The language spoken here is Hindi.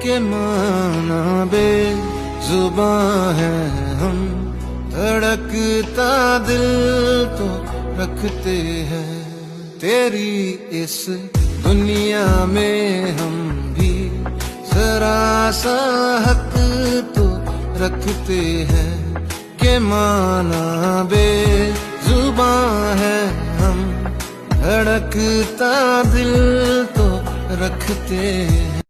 के माना बेजुबां है हम, धड़कता दिल तो रखते हैं। तेरी इस दुनिया में हम भी जरा सा हक तो रखते हैं। के माना बेजुबां है हम, धड़कता दिल तो रखते हैं।